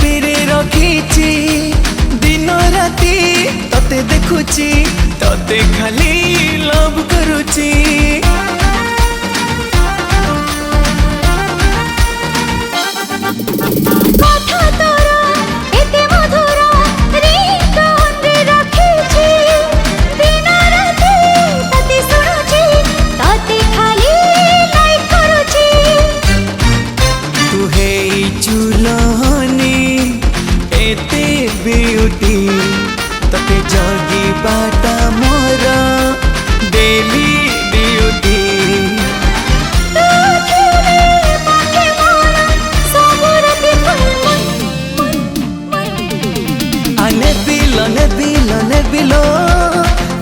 पिरे रखीची दिन राती तते देखुची तते खाली लव करुची ब्यूटी तते जगी बाटा मोर डेली ड्यूटी अने बिलो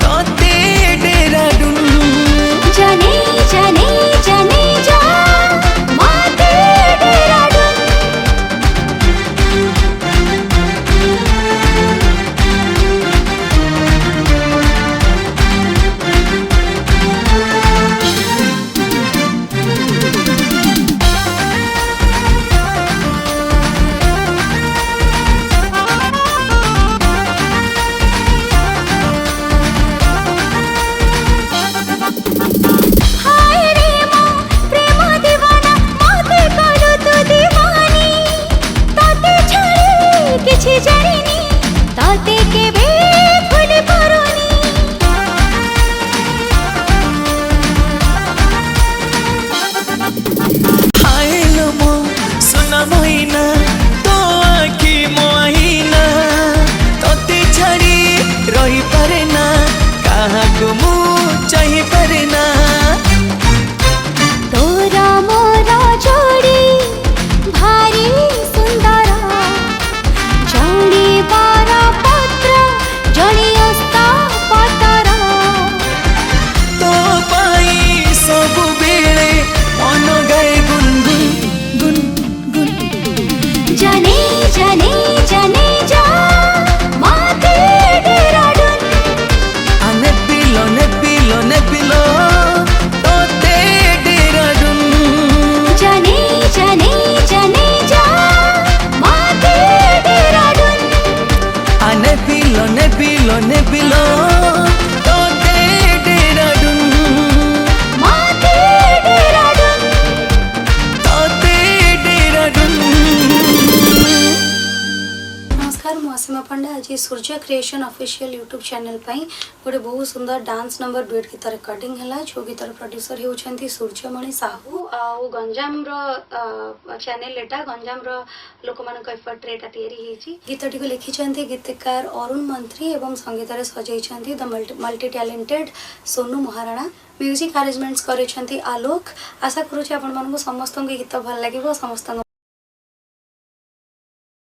तते डेराडून जाने जाने जाने जा माते डेराडून रही पारे ना कहा को मुँह चाहिए पारे ना तोरा मोरा जोड़ी भारी सुंदर जणी बारा पत्र जणी अस्ता पतरा तो पाई सब बेले मन गाए गुन गुन गुन गुन जाने जाने जाने जा माते ने पिलो तोते डेराडून जाने जाने जाने जा माते डेराडून ने पिलो तोते डेराडून माते डेराडून तोते डेराडून। नमस्कार मु असीमा पंडा आज सूर्य क्रिएशन ऑफिशियल यूट्यूब चैनल पाई गोटे बहुत सुंदर डांस नंबर बीट गीत रिकॉर्डिंग है जो गीतर प्रोड्यूसर होती सूर्यमणि साहू आउ गंजाम चैनल एटा गंजाम लोक मान एफर्ट रे गीतटी को लिखिं गीतकार अरुण मंत्री एवं संगीत सजाई the multi talented Sonu Maharana music arrangements कर आलोक आशा करुँच आपण समस्त गीत भल लगे समस्त